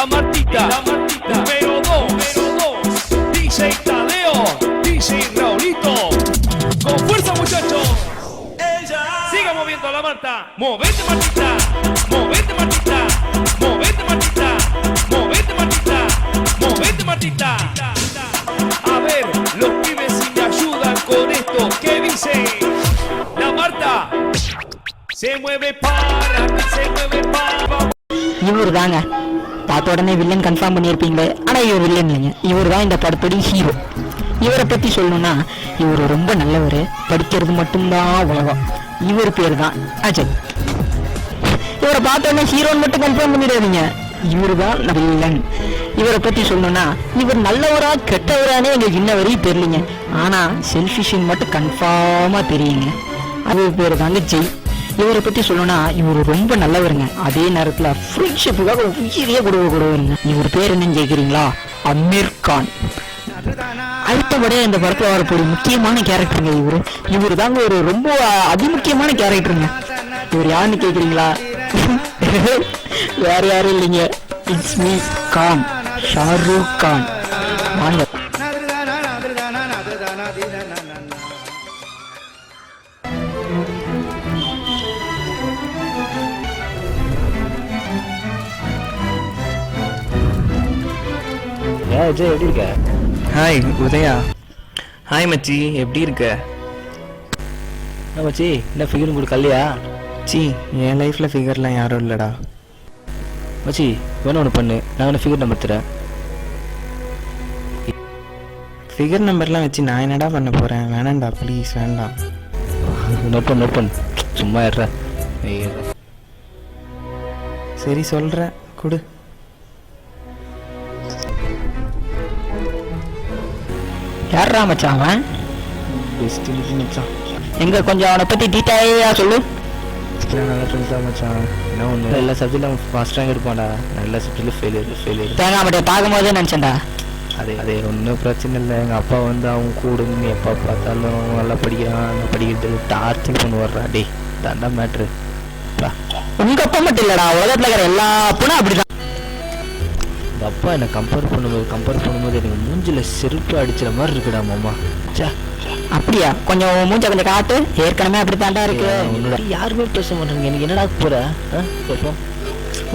la Martita, número 2, DJ Tadeo, DJ Raulito. Con fuerza, muchachos. Siga moviendo la Marta. Movete, Martita. Movete, Martita. Movete, Martita. Movete, Martita. Movete, Martita. A ver, los pibes si me ayudan con esto. ¿Qué dice? La Marta se mueve para, se mueve para. இவர் தாங்க பார்த்த உடனே villain confirm பண்ணியிருப்பீங்களே, ஆனால் இவர் villain இல்லைங்க. இவர் தான் இந்த படத்தோட ஹீரோ. இவரை பற்றி சொல்லணும்னா இவர் ரொம்ப நல்லவர், படிக்கிறது மட்டும்தான் உலகம். இவர் பேர் தான் அஜய். இவரை பார்த்த உடனே ஹீரோன்னு மட்டும் கன்ஃபார்ம் பண்ணிடாதீங்க, இவர் தான் வில்லன். இவரை பற்றி சொல்லணும்னா இவர் நல்லவரா கெட்டவரானே எங்களுக்கு இன்ன வரையும் தெரியலிங்க, ஆனால் செல்ஃபிஷன் மட்டும் கன்ஃபார்மாக தெரியுங்க. அது பேர் தாங்க ஜெய். இவரை பற்றி சொல்லணும்னா இவர் ரொம்ப நல்லவருங்க, அதே நேரத்தில் ஃப்ரெண்ட்ஷிப்புக்காக உயிரியே கொடுவருங்க. இவர் பேர் என்னன்னு கேட்குறீங்களா? அமீர் கான். அடுத்தபடியாக இந்த படத்தில் வரக்கூடிய முக்கியமான கேரக்டருங்க இவர் தாங்க ஒரு ரொம்ப அதிமுக்கியமான கேரக்டருங்க. இவர் யாருன்னு கேட்குறீங்களா? வேற யாரும் இல்லைங்க, இட்ஸ் மீ கான், ஷாருக் கான். வாங்க. அஜய் எப்படி இருக்க? ஹாய் உதயா. ஹாய் மச்சி, எப்படி இருக்க? என்ன மச்சி, என்ன ஃபிகர் உங்களுக்கு கல்லையா? சி, என் லைஃப்பில் ஃபிகர்லாம் யாரும் இல்லைடா. மச்சி வேணும் ஒன்று பண்ணு, நான் என்ன ஃபிகர் நம்பர் தரேன். ஃபிகர் நம்பர்லாம் வச்சு நான் என்னடா பண்ண போகிறேன்? வேணாண்டா ப்ளீஸ், வேண்டாம். நோட் பண்ணு சும்மா ஏற. சரி சொல்கிறேன், கொடு. யாரா மச்சான் அவன்? பெஸ்ட் மச்சான். எங்க கொஞ்சம் அவனை பற்றி டீட்டெயிலாக சொல்லு. நல்லா ஃப்ரெண்ட்ஸா மச்சான். என்ன ஒன்று, எல்லா சப்ஜெக்ட்டும் ஃபர்ஸ்ட் ரேங்க் எடுப்பான்டா, எல்லா சப்ஜெக்ட்லையும் ஃபெயிலியர். தேங்காய் மட்டும் பார்க்கும்போதே நினச்சேன்டா. அதே ஒன்றும் பிரச்சனை இல்லை. எங்கள் அப்பா வந்து அவங்க கூடுன்னு எப்போ பார்த்தாலும் நல்லா படிக்கிறான், நல்லா படிக்கிறது டார்ச்சர் பண்ணி வர்றா. டே தாண்டா மேட்ரு. உங்க அப்பா மட்டும் இல்லடா, உலகத்தில் இருக்கிற எல்லா அப்பனும் அப்படிதான். எங்கள் அப்பா என்னை கம்பேர் பண்ணும்போது எனக்கு மூஞ்சில் செருப்பு அடிச்சிட மாதிரி இருக்குடா மாமா. சே அப்படியா? கொஞ்சம் மூஞ்ச கொஞ்சம் காட்டு. ஏற்கனவே அப்படி தாண்டா இருக்கு. உன்னோட யாருமே பேச மாட்டாங்க. எனக்கு என்னடா போற கேட்போம்.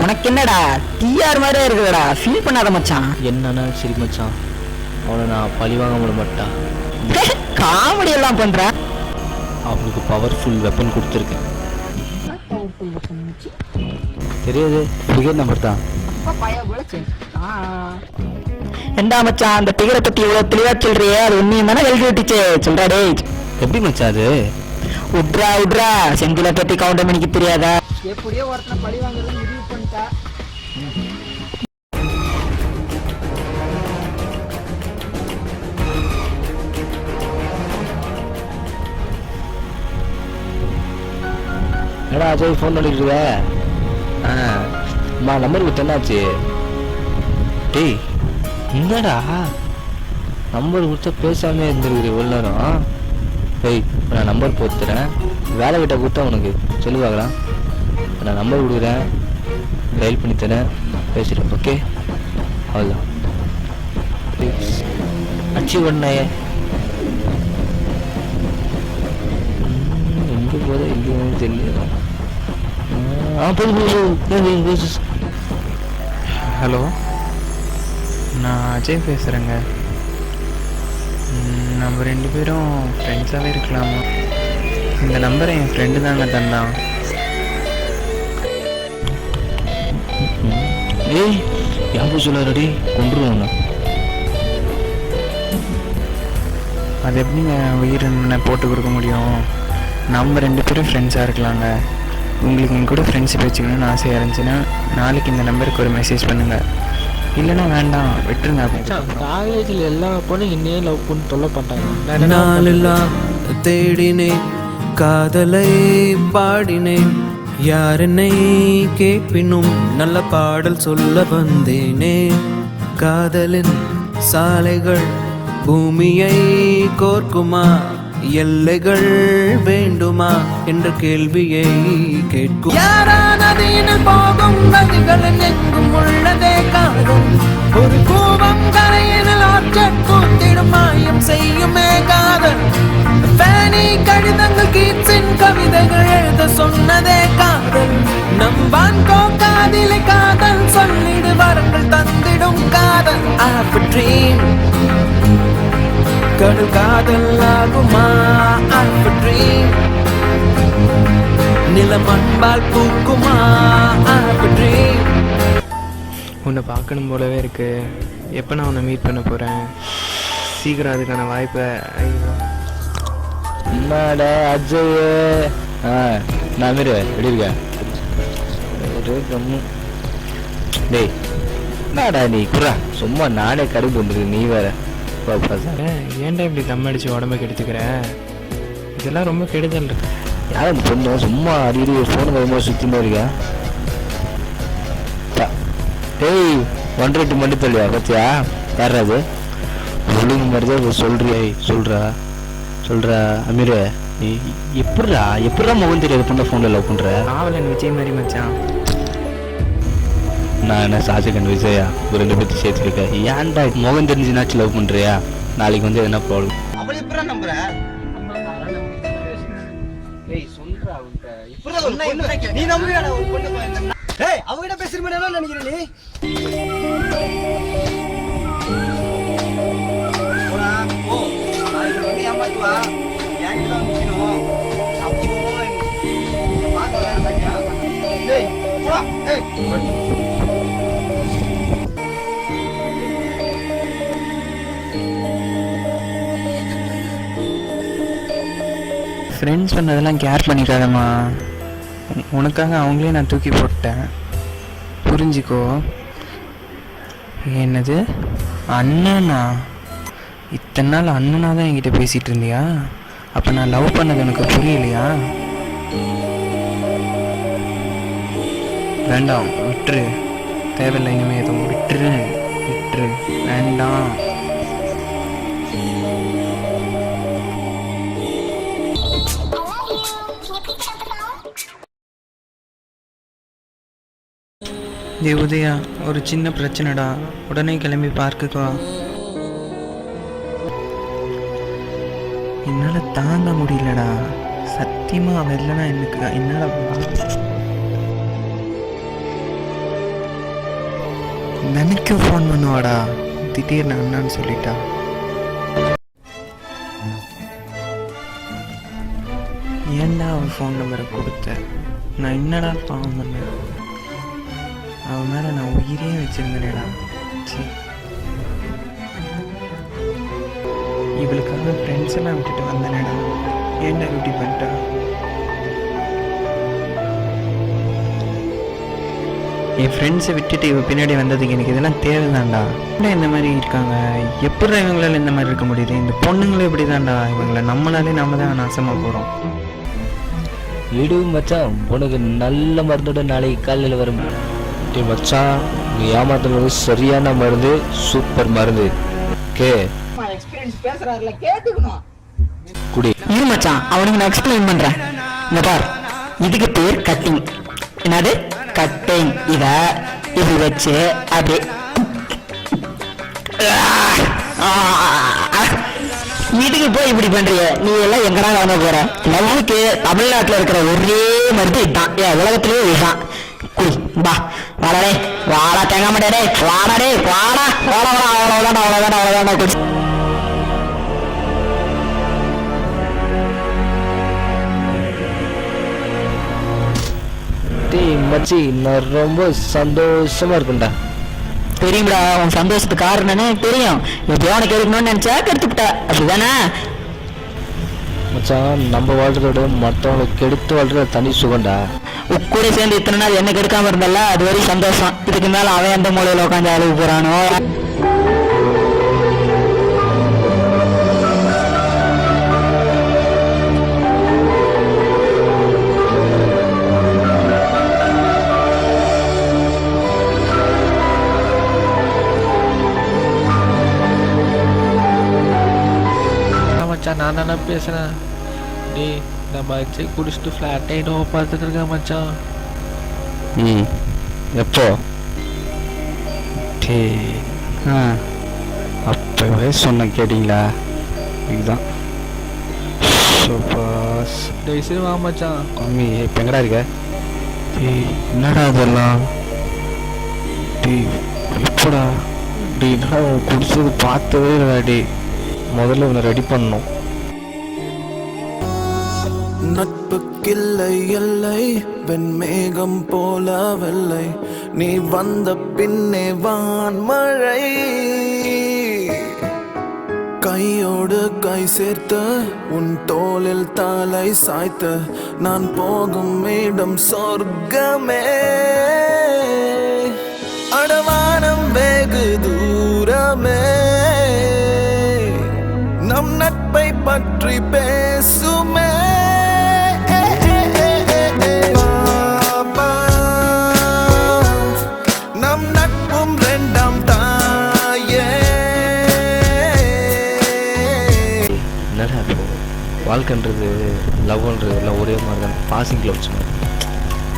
உனக்கு என்னடா டிஆர் மாதிரியே இருக்குடா, ஃபீல் பண்ணாத மச்சான். என்னன்னா சரி மச்சான், அவனை நான் பழி வாங்க விட மாட்டான். காமெடி எல்லாம் பண்ற. அவனுக்கு பவர்ஃபுல் வெப்பன் கொடுத்துருக்கேன். தெரியாது, ஃபிகர் நம்பர் தான். ஏண்டா மச்சான், அந்த பிகரை பத்தி இவ்வளவு தெளிவா சொல்றியே, அது உண்மையும் தானே எழுதி விட்டுச்சு. சொல்றா டேய். எப்படி மச்சான் அது? உட்ரா செந்தில பத்தி கவுண்டர் மணிக்கு தெரியாதா? எப்படியோ ஒருத்தனை பழி வாங்குறது முடிவு பண்ணிட்டா. என்னடா அஜய் ஃபோன் பண்ணிட்டு அம்மா நம்பர் கொடுத்து என்னாச்சு? டேய் என்னடா நம்பர் கொடுத்தா பேசாமே இருந்துருக்குது இவ்வளோ நேரம். டேய் நான் நம்பர் போத்துறேன், வேலை கிட்ட கொடுத்தா உனக்கு சொல்லுவாங்களாம். நான் நம்பர் கொடுக்குறேன், டயல் பண்ணி தரேன், பேசிடுறேன். ஓகே அவ்வளோதான். அச்சு பண்ணே எங்கே போதா எங்கே தெரியல. ஹலோ, நான் அஜய் பேசுகிறேங்க. நம்ம 2 பேரும் ஃப்ரெண்ட்ஸாகவே இருக்கலாமா? இந்த நம்பரை என் ஃப்ரெண்டு தாங்க தந்தான். ஏய் யாரும் சொல்லாரடி, கொண்டுருவாங்க. அது எப்படிங்க உயிர் போட்டு கொடுக்க முடியும்? நம்ம 2 பேரும் ஃப்ரெண்ட்ஸாக இருக்கலாங்க. உங்களுக்கு என் கூட ஃப்ரெண்ட்ஷிப் வச்சுக்கணும்னு ஆசையாக இருந்துச்சுன்னா நாளைக்கு இந்த நம்பருக்கு ஒரு மெசேஜ் பண்ணுங்கள், இல்லைன்னா வேண்டாம் விட்டுருங்க. காலேஜில் எல்லா பொண்ணும் இன்னே லவ் பண்ணி தொல்லை பண்ணிட்டாங்க. நாளெல்லாம் தேடினேன், காதலை பாடினேன், யார் என்னை கேட்பினும் நல்ல பாடல் சொல்ல வந்தேனே. காதலின் சாலைகள் பூமியை கோர்க்குமா, எல்லைகள் வேண்டுமா என்ற கேள்வியை கேட்கும். யாரா நதியில் போகும் நதிகளில் எங்கும் உள்ளதே காதல் ஒரு கூவம் கரையினில் ஆற்றக் கூத்திடும் மாயம் செய்யுமே காதல் ஃபேனி கடிதங்கள் கீட்ஸின் கவிதைகள் எழுத சொன்னதே காதல் நம்பான் காதிலே காதல் சொல்லிடு வரங்கள் தந்திடும் காதல் I have a dream கடல் காதல் ஆகுமா I have a dream நிலம் அன்பால் பூக்குமா I have a dream உன்னை பார்க்கணும் போலவே இருக்கு. எப்போ நான் உன்னை மீட் பண்ண போகிறேன்? சீக்கிரம் அதுக்கான வாய்ப்பை. ஐயோ என்னடா அஜய் நான் மாரி எப்படி இருக்க டேய் என்னடா நீ குறா சும்மா நானே கடுப்பு வந்துருக்கு நீ வேற ஏன்டா இப்படி தம் அடித்து உடம்ப கெடுத்துக்கிற? இதெல்லாம் ரொம்ப கெடுதல் இருக்கு. யாரும் பொண்ணு சும்மா அடிக்கடி ஃபோனு கைமா சுற்றின்னு இருக்கா டேய் 1 மணி தள்ளியா பத்தியா யாராது ஒழுங்கு மாதிரி சொல்றியா சொல்றா அமீர் நீ எப்படா முகம் தெரியாது பொண்ணை ஃபோனில் லவ் பண்ணுற காவலன் விஜய் மாதிரி மச்சான். நான் என்ன சாஜகன் விஜயா ஒரு 2 பேர்த்து சேர்த்துருக்கேன் ஏன்டா முகம் தெரிஞ்சுனாச்சு லவ் பண்ணுறியா நாளைக்கு வந்து என்ன ப்ராப்ளம் அவளை எப்படா நம்புற நீ நம்புறியாடா ஒரு பொண்ணு ஏய் அவகிட்ட பேசுறீங்க என்ன நினைக்கிற நீ போடா போ நாளைக்கு வந்து ஏமாத்துவா ஏன்கிட்ட தான் நிக்கணும் அப்போ பாக்கலாம் பாத்தியா டேய் போடா ஏய் ஃப்ரெண்ட்ஸ் பண்ணதெல்லாம் கேர் பண்ணிக்காதம்மா. உனக்காக அவங்களே நான் தூக்கி போட்டேன், புரிஞ்சிக்கோ. என்னது அண்ணனா? இத்தனை நாள் அண்ணனா தான் என்கிட்ட பேசிகிட்டு இருந்தியா? அப்போ நான் லவ் பண்ணது எனக்கு புரியலையா? வேண்டாம் விட்டுரு, தேவையில்லை இனிமேல் எதுவும் விட்டுரு வேண்டாம். உதயா ஒரு சின்ன பிரச்சனைடா, உடனே கிளம்பி பார்க்குக்கு வா. என்னால் தாங்க முடியலடா, சத்தியமாக அவன் இல்லைனா எனக்கு என்னால் நினைக்க ஃபோன் பண்ணுவாடா, திடீர்னு அண்ணான்னு சொல்லிட்டா. ஏன்டா அவன் ஃபோன் நம்பரை கொடுத்த? நான் என்னடா பாவம் பண்ணேன்? அவன் மேலே நான் உயிரே வச்சிருந்தேனேடா. இவளுக்காக ஃப்ரெண்ட்ஸ் எல்லாம் விட்டுட்டு வந்தேனேடா. ஏன்டா இப்படி பண்ணிட்டா? என் ஃப்ரெண்ட்ஸை விட்டுட்டு இவ பின்னாடி வந்ததுக்கு எனக்கு இதெல்லாம் தேவைதான்டா. என்ன இந்த மாதிரி இருக்காங்க? எப்படி இவங்களால இந்த மாதிரி இருக்க முடியுது? இந்த பொண்ணுங்களும் இப்படி தான்டா. இவங்களை நம்மளாலே நாம தான் நாசமாக போகிறோம். இடு மச்சான், உனக்கு நல்ல மருந்தோட நாளைக்கு காலையில் வரும் மச்சான். நீ ஏமாத்துறது சரியான மருந்து, சூப்பர் மருந்து. ஓகே எக்ஸ்பீரியன்ஸ் பேசுறாருல கேட்டுக்கணும். குடி இரு மச்சான், அவனுக்கு நான் எக்ஸ்பிளைன் பண்றேன். இந்த பார், இதுக்கு பேர் கட்டிங். என்னது கட்டிங்? இது வச்சு அப்படி இதுக்கு போய் இப்படி பண்றிய? நீ எல்லாம் எங்கடா வாங்க போற? லவ்வுக்கு தமிழ்நாட்டில் இருக்கிற ஒரே மருந்து இதுதான், உலகத்திலேயே இதுதான். பா வாடே வாடா, தேங்க மாட்டே வாடா வாடா அவ்வளோதான் குடி. மச்சி நான் ரொம்ப சந்தோஷமா இருக்கும்டா. தெரியும்டா, உன் சந்தோஷத்துக்கு காரணம்னு தெரியும். எப்படியோ உனக்கு எடுக்கணும்னு நினைச்சா கெடுத்துக்கிட்ட, அப்படிதானே மச்சான்? நம்ம வாழ்றதோட மற்றவங்களுக்கு கெடுத்து வாழ்ற தனி சுகண்டா. கூட சேர்ந்து இத்தனை நாள் என்ன கெடுக்காம இருந்தல்ல, அது வரையும் சந்தோஷம். இதுக்கு மேல அவன் எந்த மூலையில உட்காந்து அழுகு போறானோ. மச்சான் நான் தானே பேசுகிறேன். டே நம்ம வச்சு குடிச்சிட்டு ஃப்ளாட் ஆகிடும் பார்த்துட்டு இருக்கேன் மச்சான். எப்போ? அப்போவே சொன்ன கேட்டிங்களா? இதுதான் சூப்பர்ஸ். டேய் சரி வா மச்சான். மம்மி இப்போ எங்கடா இருக்க? என்னடா அதெல்லாம்? எப்படா என்னடா குடிச்சது பார்த்தவே இல்லைடா. முதல்ல உன்னை ரெடி பண்ணணும். நட்புக்கில்லை எல்லை வெண்மேகம் போல வெள்ளை நீ வந்த பின்னே வான்மழை கையோடு கை சேர்த்து உன் தோளில் தலை சாய்த்து நான் போகும் இடம் சொர்க்கமே அடவானம் வெகு தூரமே நம் நட்பை பற்றி பேசுமே நம் நட்பும் ரெண்டாம் தாயே. என்னடா இப்போ வாழ்க்கைன்றது லவ்ன்றது எல்லாம் ஒரே மாதிரி தான். பாசிங் கிளவுட்ஸ் மாதிரி.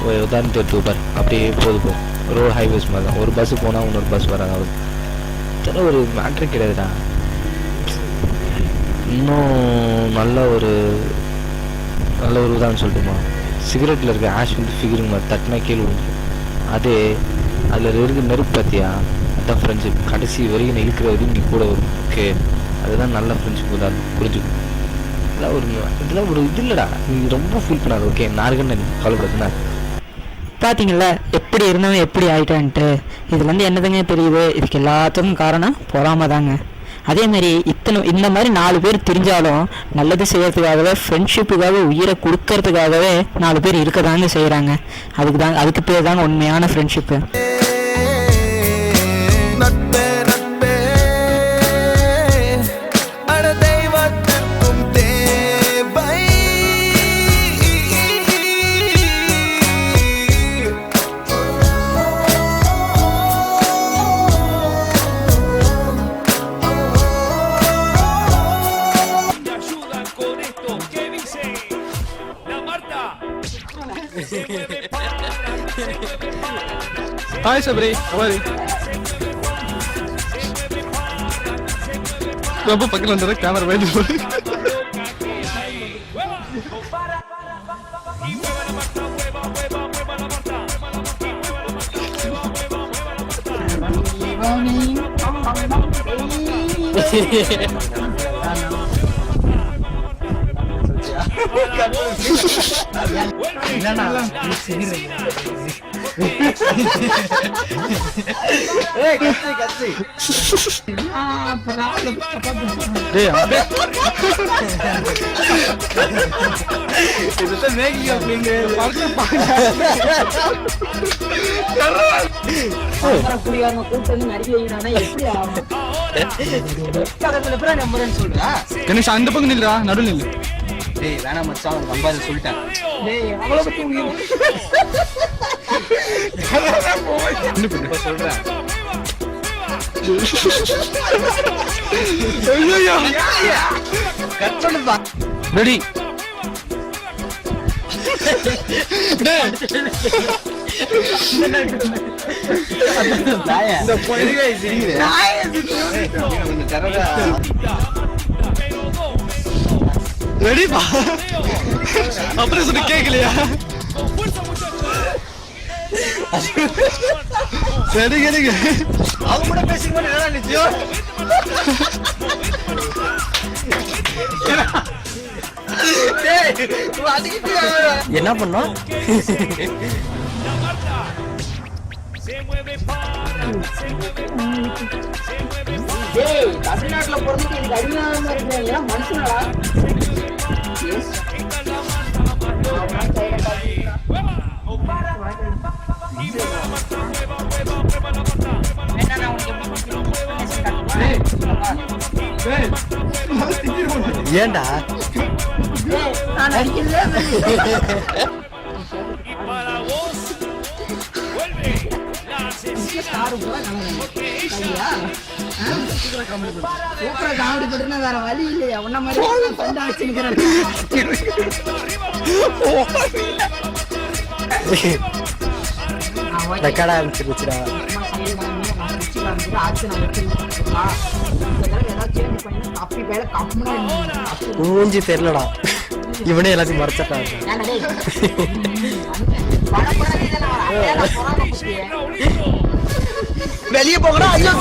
ஒரு உதாரணத்தை எடுத்து பார், அப்படியே போகுது ரோடு ஹைவேஸ் மாதிரி தான். ஒரு பஸ்ஸு போனால் இன்னொரு பஸ் வராது. இதெல்லாம் ஒரு மேட்ரே கிடையாதுடா. இன்னும் நல்ல ஒரு உதாரணம் சொல்லட்டுமா? சிகரெட்டில் இருக்க ஆஷ் வந்து ஃபிகரிங் மாதிரி தட்டினா கீழே விழுந்து. அதே அதில் இருக்க நெருப்பு பார்த்தியா? அதுதான் ஃப்ரெண்ட்ஷிப். கடைசி வரைக்கும் இழுக்கிற வரைக்கும் நீ கூட வரும். ஓகே, அதுதான் நல்ல ஃப்ரெண்ட்ஷிப் உதாரணம். புரிஞ்சுக்கும். இதெல்லாம் ஒரு இது இல்லைடா. நீ ரொம்ப ஃபீல் பண்ணாது. ஓகே, நார்கன்னு கவலைப்படுதுண்ணா. பார்த்தீங்களா எப்படி இருந்தவன் எப்படி ஆயிட்டான்ட்டு. இதுலேருந்து என்னதுங்க தெரியுது? இதுக்கு எல்லாத்துக்கும் காரணம் பொறாம தாங்க. அதேமாதிரி இந்த மாதிரி 4 பேர் தெரிஞ்சாலும் நல்லது செய்யறதுக்காகவே, ஃப்ரெண்ட்ஷிப்புக்காக உயிரை கொடுக்கறதுக்காகவே 4 பேர் இருக்க தாங்க செய்கிறாங்க. அதுக்கு பேர் தாங்க உண்மையான friendship. Hi Sabri, how are you? ரொம்ப பக்கத்துல வந்தா கேமரா வைத்து போடு. கணேஷ் அந்த பக்கம் நில்றா, நடுவில் நில்லு. டேய் வேணாம் மச்சான், நம்பாத சொல்லிட்டேன். டேய் அவளை பத்தி சொல்றேன். ரெடி? ரெடிப்பா? அப்புறம் சொன்ன கேட்கலையா? சரி கேளுங்க. அவங்க கூட பேசிக்க நிச்சயம். என்ன பண்ணோம்? தமிழ்நாட்டுல பிறந்துட்டு எனக்கு அடிமையாக இருக்கிற மனுஷனடா. ஏண்டா நான் அடிக்கல. வேற வழி இல்லையா? உன்ன மாதிரி ரெக்கார்ட் ஆரம்பிச்சிருச்சுடா. காமிச்சிட்டு அடுத்து நம்ம வச்சிருக்கோம் இந்த தடவை ஏதாவது சேஞ்ச் பண்ணி கப்பி பேல கம்முனா மூஞ்சி தெரியலடா, இவனே எல்லாத்தையும் மறைச்சிட்டாங்க. வெளியே போகடா. ஐயோ